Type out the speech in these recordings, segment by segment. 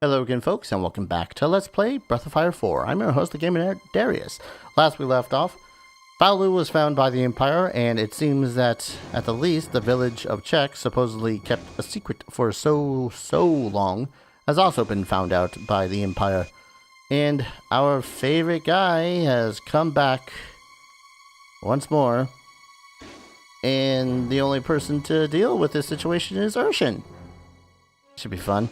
Hello again, folks, and welcome back to Let's Play Breath of Fire 4. I'm your host, the Gamer Darius. Last we left off, fou-lu was found by the Empire, and it seems that, at the least, the village of Czech, supposedly kept a secret for so long, has also been found out by the Empire. And our favorite guy has come back once more, and the only person to deal with this situation is Urshan. Should be fun.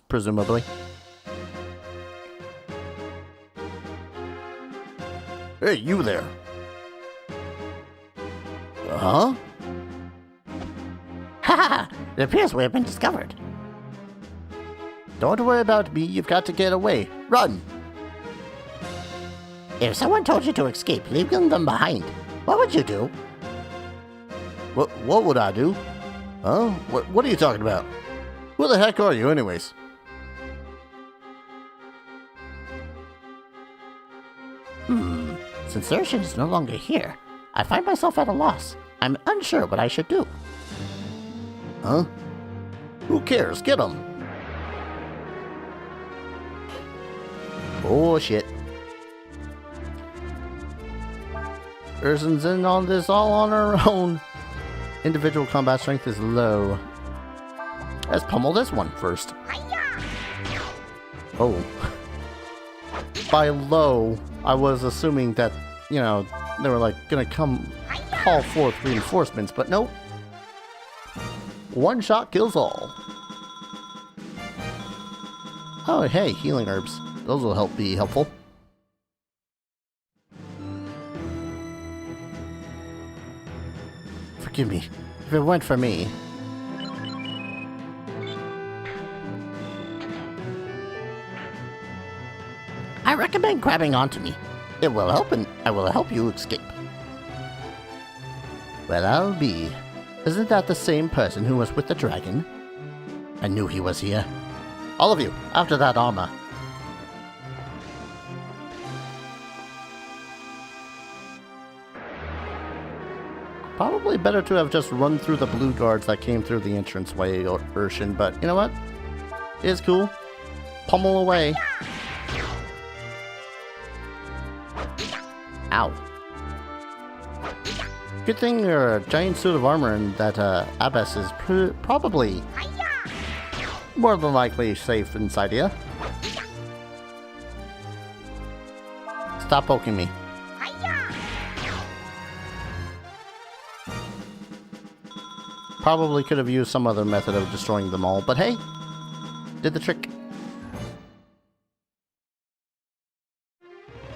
Presumably. Hey, you there. Huh? Ha! It appears we have been discovered. Don't worry about me, you've got to get away. Run! If someone told you to escape, leaving them behind, what would you do? What would I do? Huh? What are you talking about? Who the heck are you, anyways? Since Urshan is no longer here, I find myself at a loss. I'm unsure what I should do. Huh? Who cares? Get him! Oh, shit. Urshan's in on this all on her own. Individual combat strength is low. Let's pummel this one first. Oh. By low, I was assuming that, you know, they were like gonna call forth reinforcements, but nope. One shot kills all. Oh, hey, healing herbs. Those will be helpful. Forgive me. If it weren't for me. I recommend grabbing onto me. It will help and I will help you escape. Well, I'll be. Isn't that the same person who was with the dragon? I knew he was here. All of you, after that armor. Probably better to have just run through the blue guards that came through the entranceway, Urshan, but you know what? It's cool. Pummel away. Ow. Good thing your giant suit of armor and that abyss is probably more than likely safe inside you. Stop poking me. Probably could have used some other method of destroying them all, but hey, did the trick.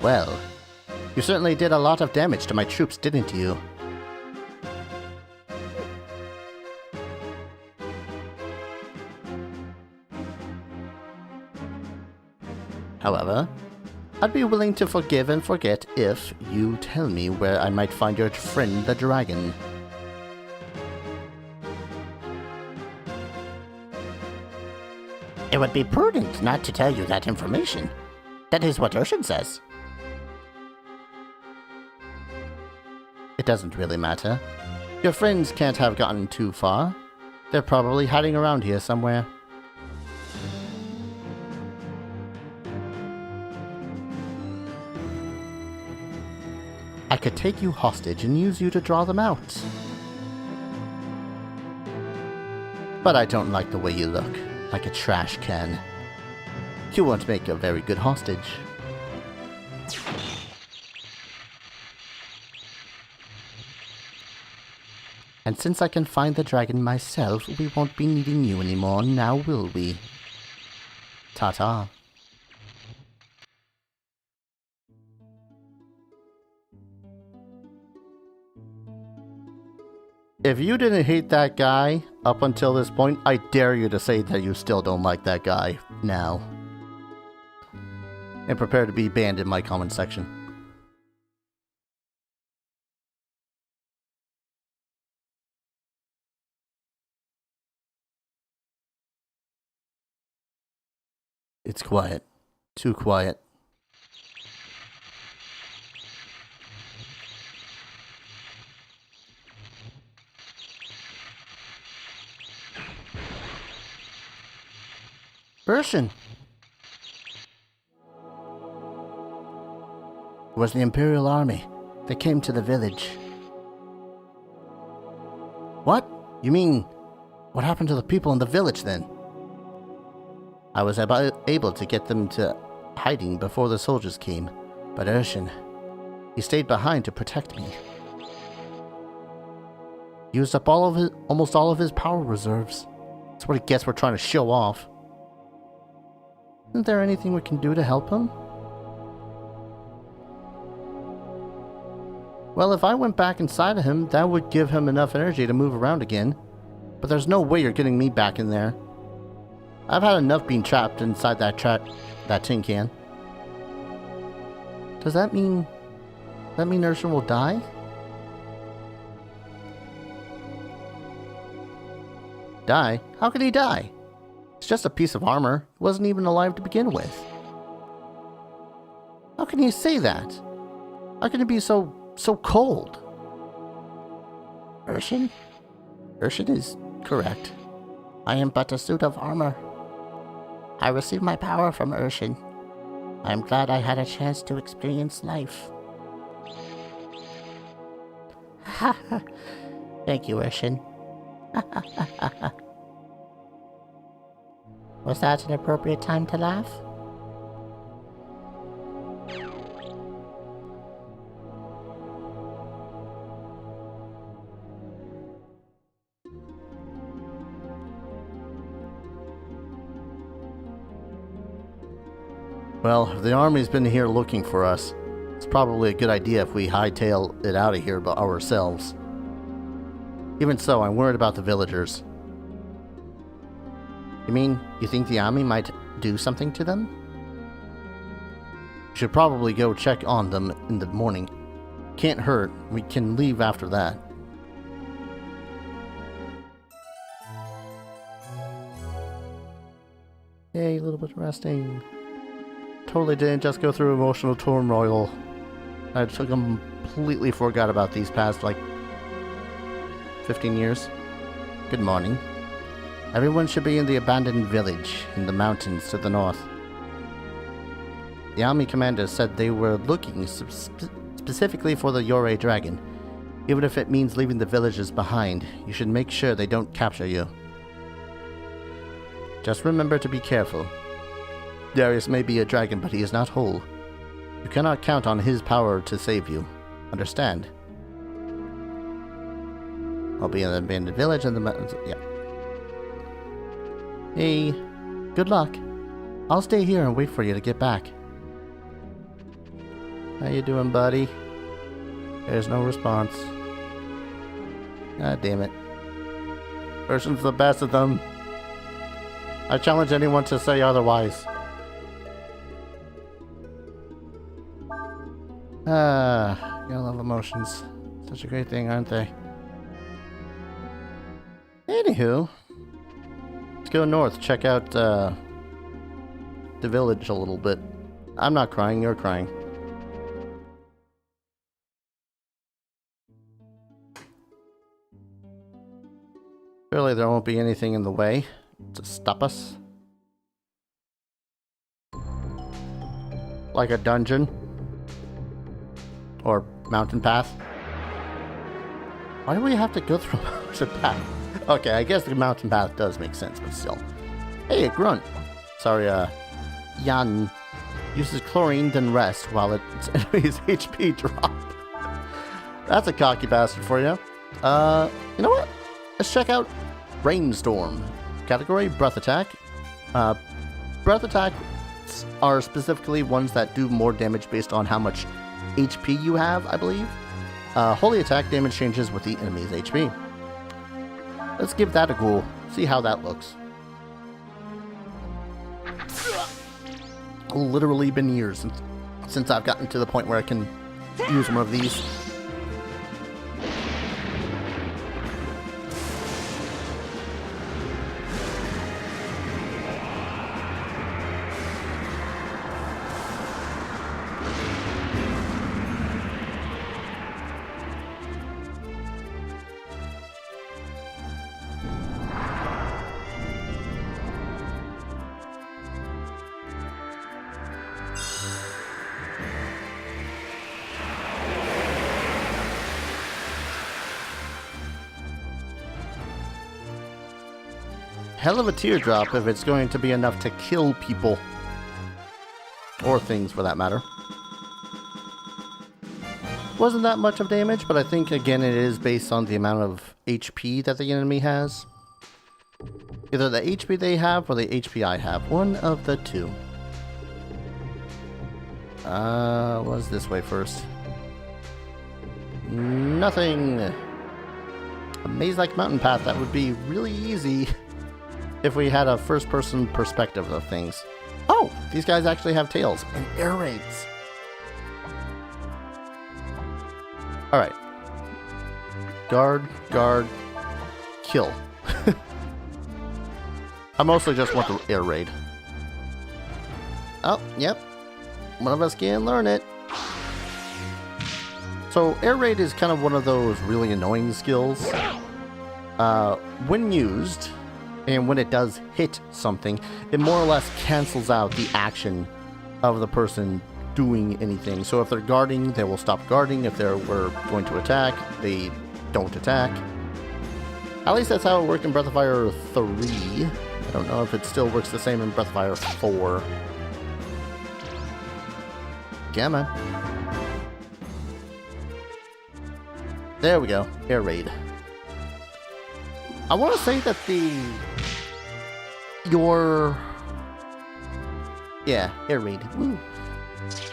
Well, you certainly did a lot of damage to my troops, didn't you? However, I'd be willing to forgive and forget if you tell me where I might find your friend the dragon. It would be prudent not to tell you that information. That is what Urshan says. It doesn't really matter. Your friends can't have gotten too far. They're probably hiding around here somewhere. I could take you hostage and use you to draw them out. But I don't like the way you look, like a trash can. You won't make a very good hostage. And since I can find the dragon myself, we won't be needing you anymore, now will we? Ta-ta. If you didn't hate that guy up until this point, I dare you to say that you still don't like that guy now. And prepare to be banned in my comment section. It's quiet. Too quiet. Urshan! It was the Imperial Army. They came to the village. What? You mean, what happened to the people in the village then? I was able to get them to hiding before the soldiers came, but Urshan, he stayed behind to protect me. Used up almost all of his power reserves. That's what he gets for trying to show off. Isn't there anything we can do to help him? Well, if I went back inside of him, that would give him enough energy to move around again. But there's no way you're getting me back in there. I've had enough being trapped inside that tin can. Does that mean Urshan will die? Die? How could he die? It's just a piece of armor. He wasn't even alive to begin with. How can you say that? How can it be so cold? Urshan? Urshan is correct. I am but a suit of armor. I received my power from Urshan. I am glad I had a chance to experience life. Thank you, Urshan. Was that an appropriate time to laugh? Well, if the army's been here looking for us, it's probably a good idea if we hightail it out of here by ourselves. Even so, I'm worried about the villagers. You think the army might do something to them? We should probably go check on them in the morning. Can't hurt. We can leave after that. Yay, a little bit of resting. Totally didn't just go through emotional turmoil. I completely forgot about these past, 15 years. Good morning. Everyone should be in the abandoned village in the mountains to the north. The army commander said they were looking specifically for the Yore dragon. Even if it means leaving the villages behind, you should make sure they don't capture you. Just remember to be careful. Darius may be a dragon, but he is not whole. You cannot count on his power to save you. Understand? I'll be in the abandoned village in the mountains. Yeah. Hey, good luck. I'll stay here and wait for you to get back. How you doing, buddy? There's no response. God damn it. Urshan's the best of them. I challenge anyone to say otherwise. Gotta love emotions. Such a great thing, aren't they? Anywho, let's go north, check out the village a little bit. I'm not crying, you're crying. Surely there won't be anything in the way to stop us. Like a dungeon. Or mountain path. Why do we have to go through a mountain path? Okay, I guess the mountain path does make sense, but still. Hey, a grunt. Sorry, Yan uses chlorine, then rest while its enemy's HP drop. That's a cocky bastard for you. You know what? Let's check out Rainstorm. Category, Breath Attack. Breath attacks are specifically ones that do more damage based on how much HP you have, I believe. Holy Attack damage changes with the enemy's HP. Let's give that a go. See how that looks. Literally been years since I've gotten to the point where I can use one of these. hell of a teardrop if it's going to be enough to kill people. Or things, for that matter. Wasn't that much of damage, but I think, again, it is based on the amount of HP that the enemy has. Either the HP they have or the HP I have. One of the two. What's this way first? Nothing. A maze-like mountain path that would be really easy if we had a first-person perspective of things. Oh, these guys actually have tails and air raids. Alright. Guard, guard, kill. I mostly just want the air raid. Oh, yep. One of us can learn it. So, air raid is kind of one of those really annoying skills. When used, and when it does hit something, it more or less cancels out the action of the person doing anything. So if they're guarding, they will stop guarding. If they were going to attack, they don't attack. At least that's how it worked in Breath of Fire 3. I don't know if it still works the same in Breath of Fire 4. Yeah, man. There we go. Air raid. I want to say that yeah, air raid. Woo.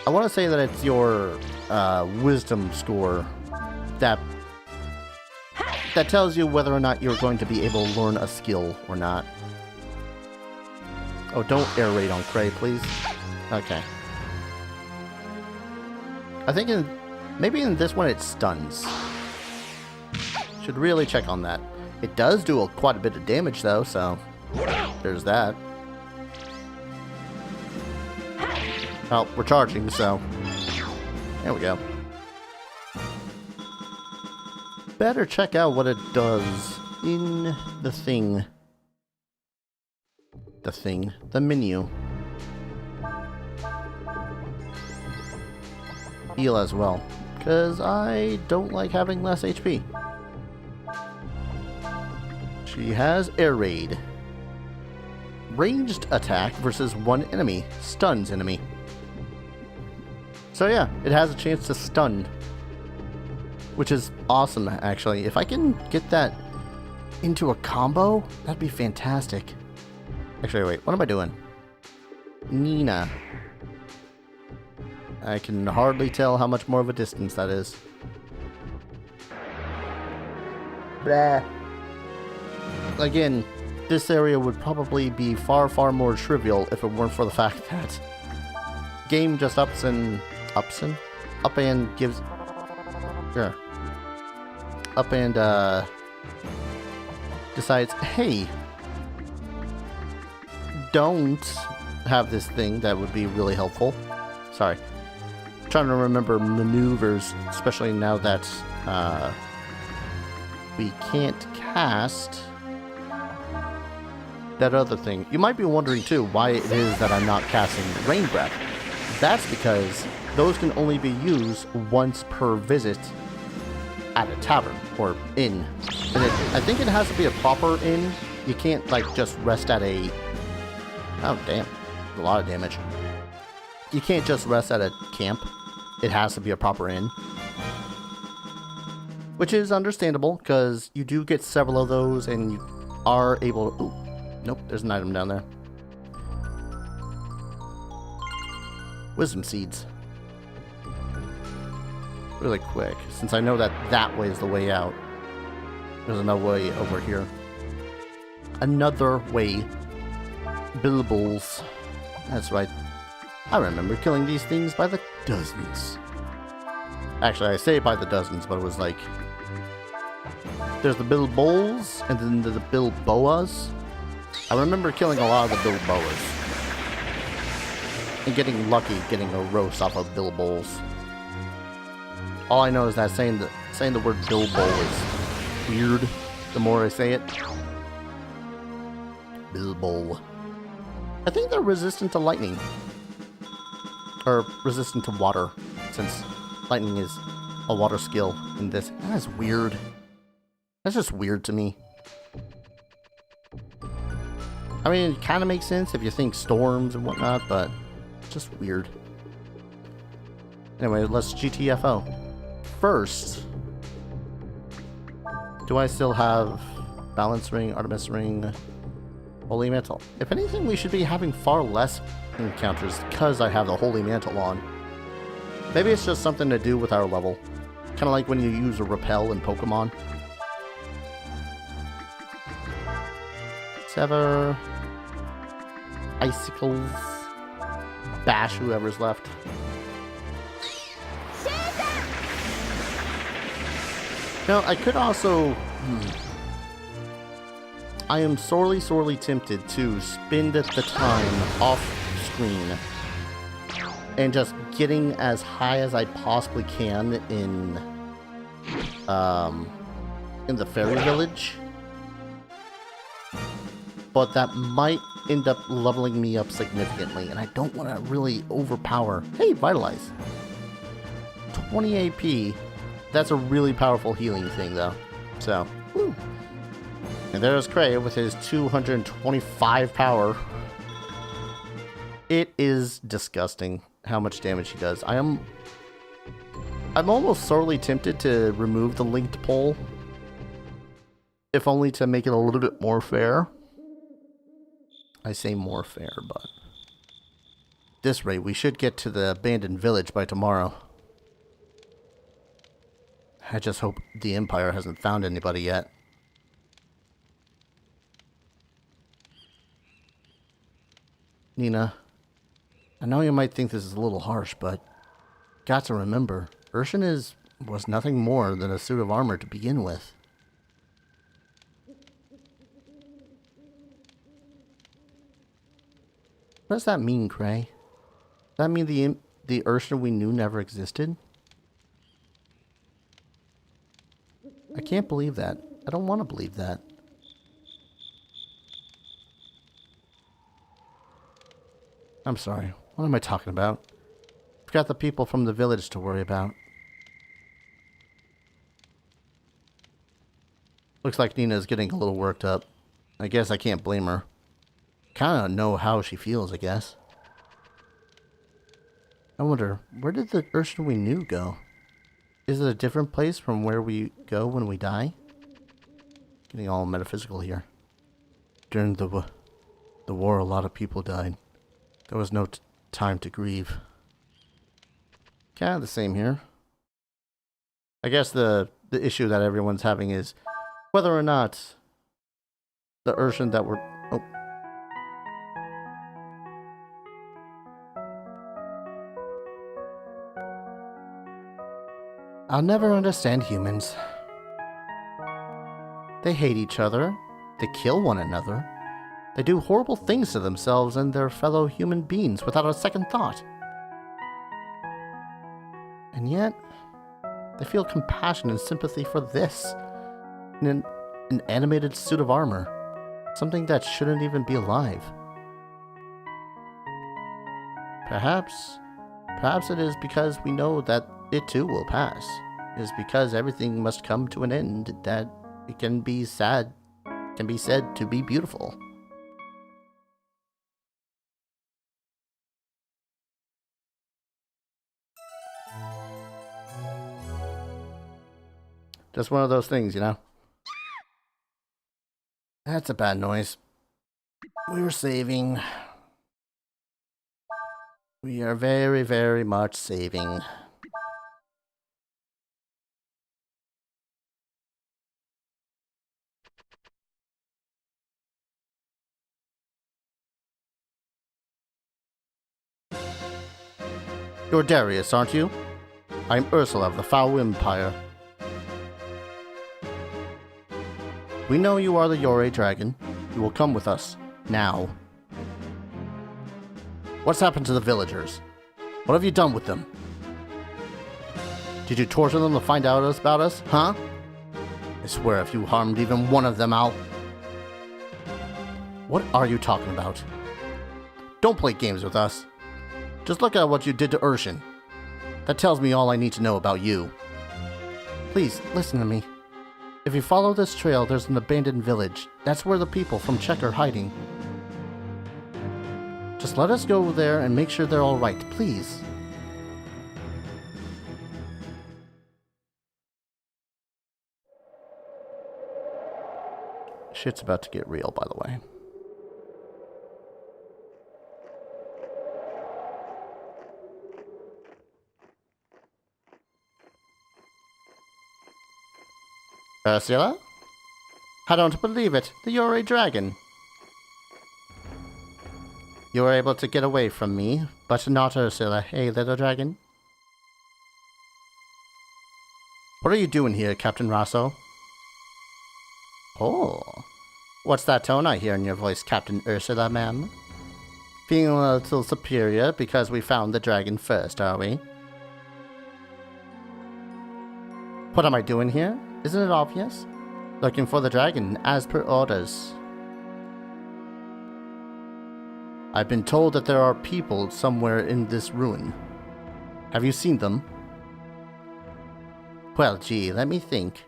I want to say that it's your wisdom score that tells you whether or not you're going to be able to learn a skill or not. Oh, don't air raid on Cray, please. Okay. I think maybe in this one it stuns. Should really check on that. It does do quite a bit of damage though, so there's that. Well, we're charging, so there we go. Better check out what it does in the thing. The menu. Heal as well, because I don't like having less HP. She has air raid. Ranged attack versus one enemy. Stuns enemy. So yeah, it has a chance to stun. Which is awesome, actually. If I can get that into a combo, that'd be fantastic. Actually, wait, what am I doing? Nina. I can hardly tell how much more of a distance that is. Blah. Again, this area would probably be far, far more trivial if it weren't for the fact that game just up and gives... Sure. Up and, decides, hey, don't have this thing that would be really helpful. Sorry. I'm trying to remember maneuvers, especially now that, we can't cast that other thing. You might be wondering, too, why it is that I'm not casting Rain Breath. That's because those can only be used once per visit at a tavern or inn. And I think it has to be a proper inn. You can't, like, just rest at a... Oh, damn. A lot of damage. You can't just rest at a camp. It has to be a proper inn. Which is understandable, because you do get several of those, and you are able to... Ooh, nope, there's an item down there. Wisdom seeds. Really quick, since I know that that way is the way out. There's another way over here. Another way. Bilboes. That's right. I remember killing these things by the dozens. Actually, I say by the dozens, but it was like... There's the Bilboes, and then the Bilboas. I remember killing a lot of the Bilboas. And getting lucky getting a roast off of Bilboes. All I know is that saying the word Bilbo is weird the more I say it. Bilbo. I think they're resistant to lightning. Or resistant to water, since lightning is a water skill in this. That's weird. That's just weird to me. I mean, it kind of makes sense if you think storms and whatnot, but it's just weird. Anyway, let's GTFO. First, do I still have Balance Ring, Artemis Ring, Holy Mantle? If anything, we should be having far less encounters because I have the Holy Mantle on. Maybe it's just something to do with our level. Kind of like when you use a Repel in Pokemon. Sever. Icicles. Bash whoever's left. Now, I could also... I am sorely tempted to spend the time off screen and just getting as high as I possibly can in the fairy village. But that might end up leveling me up significantly, and I don't want to really overpower. Hey, Vitalize. 20 AP. That's a really powerful healing thing, though. So, woo. And there's Cray with his 225 power. It is disgusting how much damage he does. I'm almost sorely tempted to remove the linked pole, if only to make it a little bit more fair. I say more fair, but at this rate, we should get to the abandoned village by tomorrow. I just hope the Empire hasn't found anybody yet. Nina, I know you might think this is a little harsh, but got to remember, Urshan was nothing more than a suit of armor to begin with. What does that mean, Cray? Does that mean the Urshan we knew never existed? I can't believe that. I don't want to believe that. I'm sorry. What am I talking about? I've got the people from the village to worry about. Looks like Nina's getting a little worked up. I guess I can't blame her. Kinda know how she feels, I guess. I wonder, where did the Urshan we knew go? Is it a different place from where we go when we die? Getting all metaphysical here. During the war, a lot of people died. There was no time to grieve. Kinda the same here. I guess the issue that everyone's having is whether or not the Urshan that were... Oh. I'll never understand humans. They hate each other. They kill one another. They do horrible things to themselves and their fellow human beings without a second thought. And yet, they feel compassion and sympathy for this. In an animated suit of armor. Something that shouldn't even be alive. Perhaps it is because we know that it too will pass. It is because everything must come to an end that it can be said to be beautiful. Just one of those things, you know? That's a bad noise. We're saving. We are very, very much saving. You're Darius, aren't you? I'm Ursula of the Foul Empire. We know you are the Yore Dragon. You will come with us. Now. What's happened to the villagers? What have you done with them? Did you torture them to find out about us, huh? I swear if you harmed even one of them, I'll... What are you talking about? Don't play games with us. Just look at what you did to Urshan. That tells me all I need to know about you. Please, listen to me. If you follow this trail, there's an abandoned village. That's where the people from Czech are hiding. Just let us go there and make sure they're all right, please. Shit's about to get real, by the way. Ursula? I don't believe it. You're a dragon. You were able to get away from me, but not Ursula, eh, little dragon? What are you doing here, Captain Rosso? Oh, what's that tone I hear in your voice, Captain Ursula, ma'am? Feeling a little superior because we found the dragon first, are we? What am I doing here? Isn't it obvious? Looking for the dragon, as per orders. I've been told that there are people somewhere in this ruin. Have you seen them? Well, gee, let me think.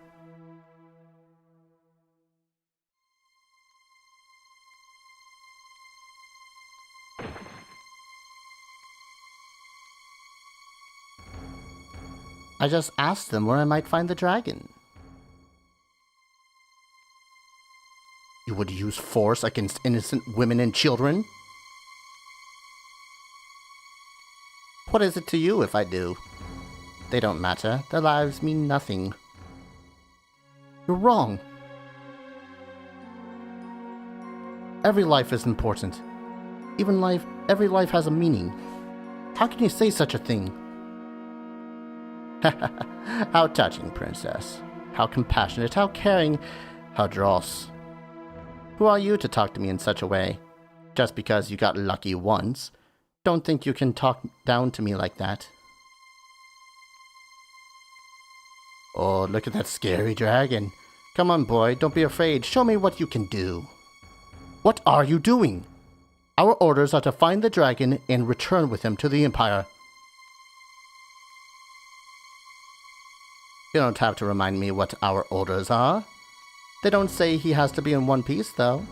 I just asked them where I might find the dragon. You would use force against innocent women and children? What is it to you if I do? They don't matter. Their lives mean nothing. You're wrong. Every life is important. Every life has a meaning. How can you say such a thing? How touching, princess. How compassionate, how caring, how dross. Who are you to talk to me in such a way? Just because you got lucky once. Don't think you can talk down to me like that. Oh, look at that scary dragon. Come on, boy, don't be afraid. Show me what you can do. What are you doing? Our orders are to find the dragon and return with him to the Empire. You don't have to remind me what our orders are. They don't say he has to be in one piece, though.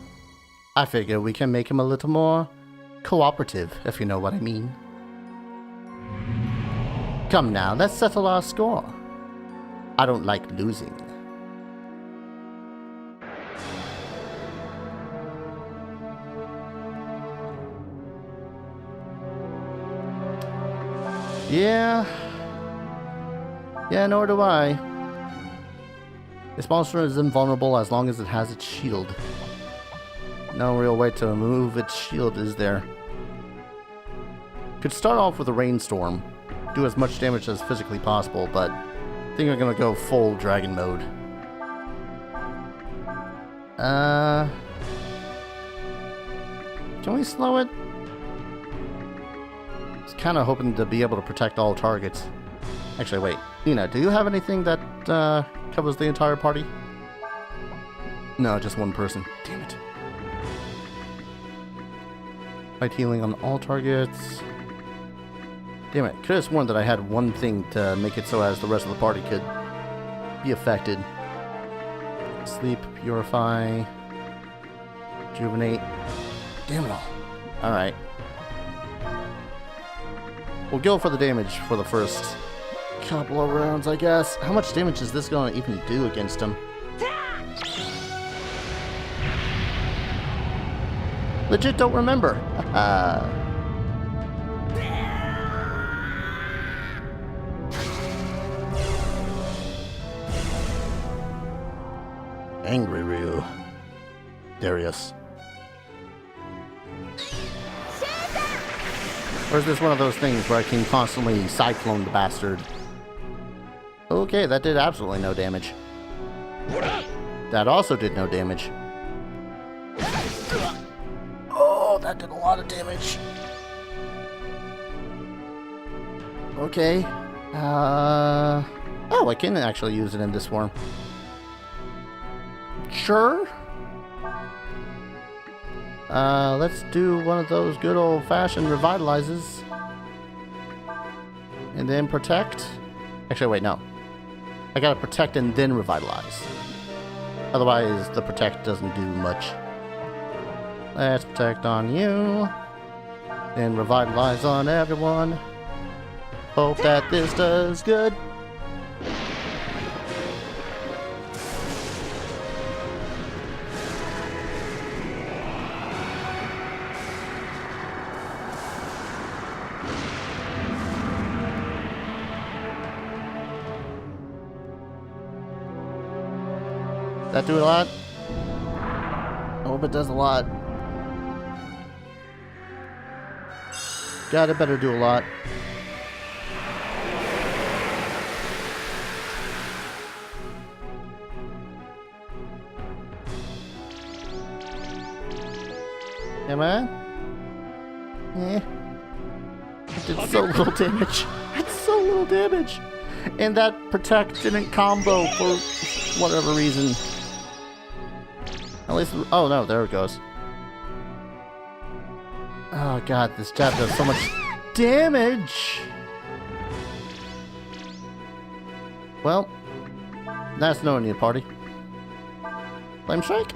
I figure we can make him a little more cooperative, if you know what I mean. Come now, let's settle our score. I don't like losing. Yeah, nor do I. This monster is invulnerable as long as it has its shield. No real way to remove its shield, is there? Could start off with a rainstorm, do as much damage as physically possible, but I think I'm gonna go full dragon mode. Can we slow it? I was kind of hoping to be able to protect all targets. Actually, wait. Ina, do you have anything that covers the entire party? No, just one person. Damn it. Fight healing on all targets. Damn it. Could have sworn that I had one thing to make it so as the rest of the party could be affected. Sleep, purify, rejuvenate. Damn it all. Alright. We'll go for the damage for the first couple of rounds, I guess. How much damage is this going to even do against him? Legit don't remember. Angry Ryu. Darius. Or is this one of those things where I can constantly cyclone the bastard? Okay, that did absolutely no damage. That also did no damage. Oh, that did a lot of damage. Okay. Oh, I can actually use it in this form. Sure. Let's do one of those good old-fashioned revitalizes. And then protect. Actually, wait, no. I gotta protect and then revitalize. Otherwise, the protect doesn't do much. Let's protect on you. and revitalize on everyone. Hope that this does good. That do a lot? I hope it does a lot. God, it better do a lot. Yeah, man? Eh. It did so little damage. It's so little damage. And that protect didn't combo for whatever reason. At least, oh no, there it goes. Oh god, this jab does so much damage! Well, that's no new party. Flame strike?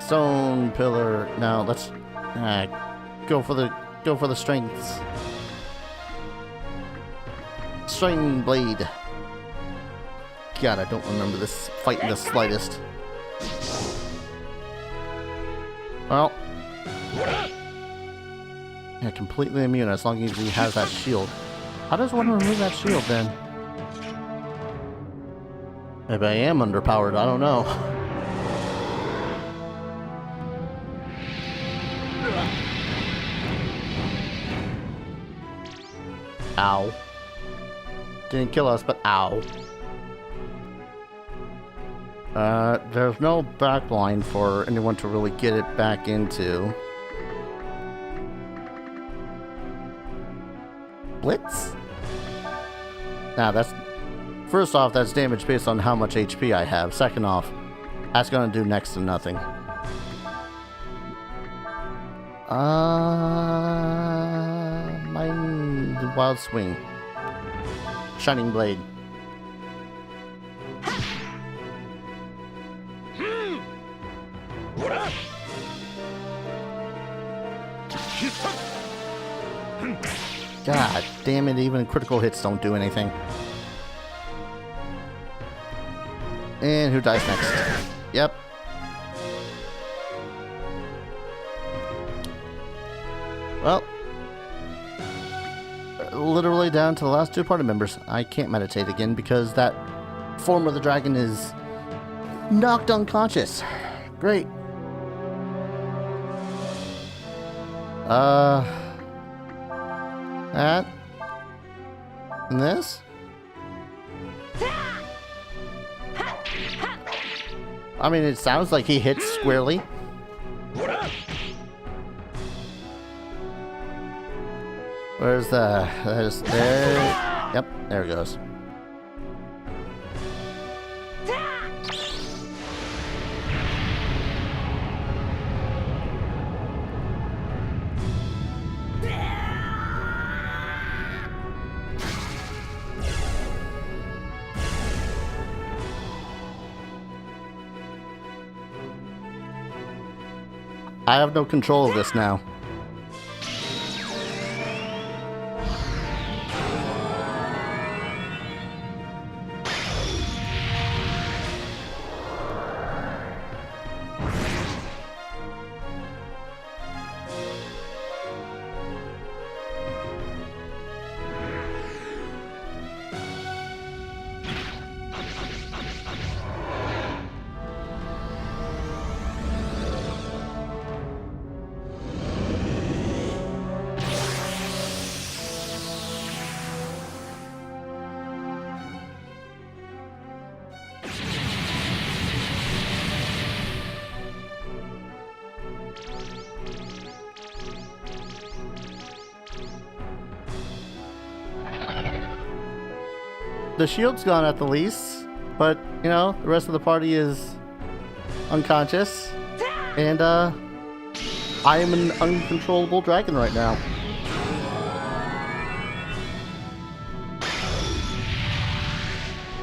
Stone pillar. Now let's go for the strengths. String blade. God, I don't remember this fight in the slightest. Well, yeah, completely immune as long as he has that shield. How does one remove that shield then? Maybe I am underpowered, I don't know. Ow. Didn't kill us, but ow. There's no backline for anyone to really get it back into. Blitz? Now that's... First off, that's damage based on how much HP I have. Second off, that's gonna do next to nothing. The wild swing. Shining blade. God damn it, even critical hits don't do anything. And who dies next? Yep. Well, literally down to the last two party members. I can't meditate again because that form of the dragon is knocked unconscious. Great. That. And this? I mean, it sounds like he hits squarely. Where's the... There's... There... Yep, there it goes. I have no control of this now. The shield's gone at the least, but, you know, the rest of the party is unconscious, and, I am an uncontrollable dragon right now.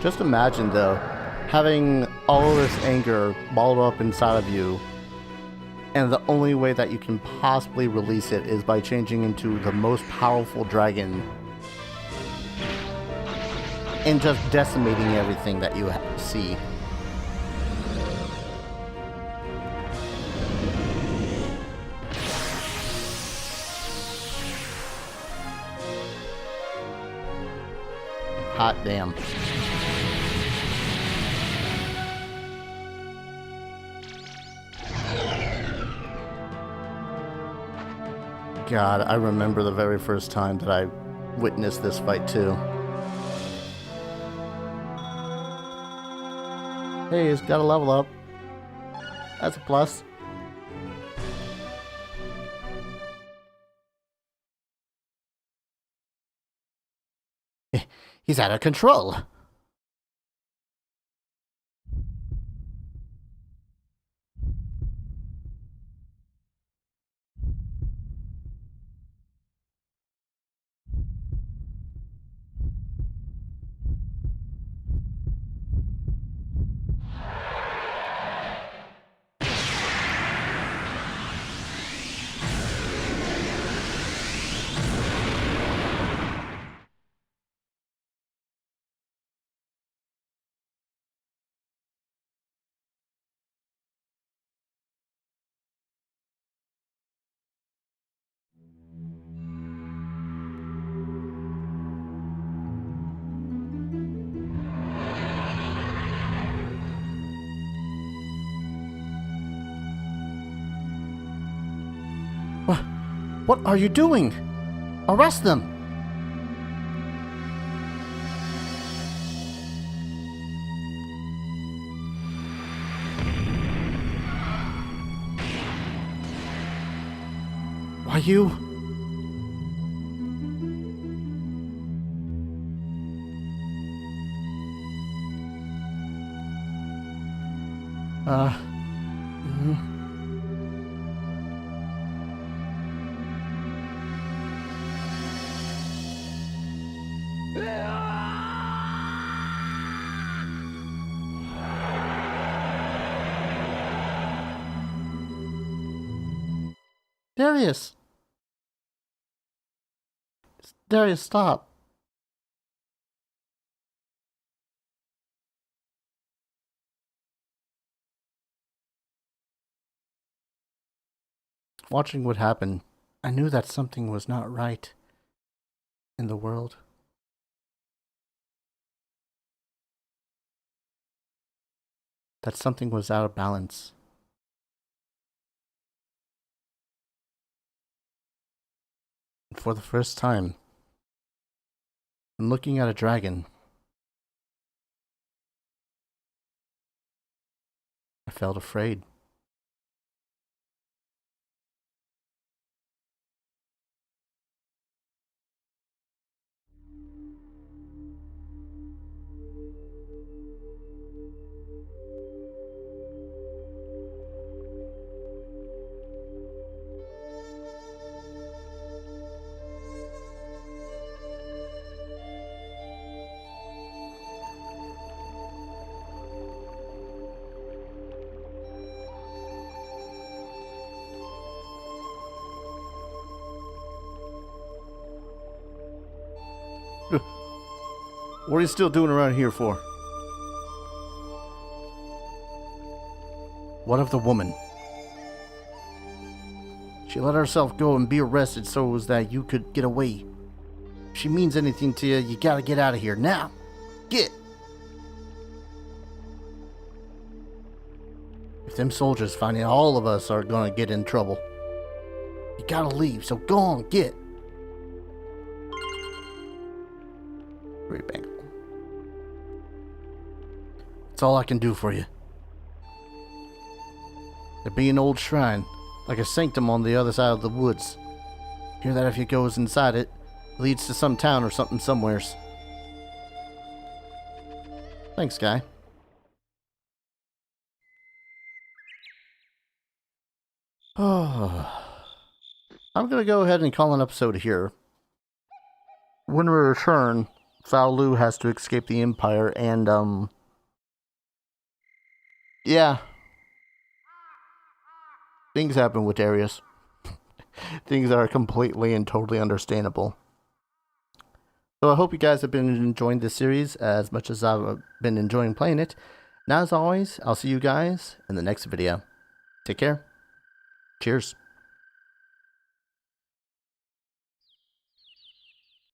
Just imagine, though, having all of this anger balled up inside of you, And the only way that you can possibly release it is by changing into the most powerful dragon and just decimating everything that you see. Hot damn. God, I remember the very first time that I witnessed this fight too. Hey, he's got a level up. That's a plus. He's out of control. What are you doing? Arrest them! Why you? Darius! Darius, stop. Watching what happened, I knew that something was not right in the world. That something was out of balance. And for the first time, when looking at a dragon, I felt afraid. What are you still doing around here for? What of the woman? She let herself go and be arrested so as that you could get away. If she means anything to you, you gotta get out of here now. Get! If them soldiers find out, all of us are gonna get in trouble. You gotta leave, so go on, get! Great bank. That's all I can do for you. There be an old shrine, like a sanctum on the other side of the woods. Hear that if you goes inside it, leads to some town or something somewheres. Thanks, guy. Oh. I'm gonna go ahead and call an episode here. When we return, fou-lu has to escape the Empire and, yeah. Things happen with Darius. Things are completely and totally understandable. So I hope you guys have been enjoying this series as much as I've been enjoying playing it. Now, as always, I'll see you guys in the next video. Take care. Cheers.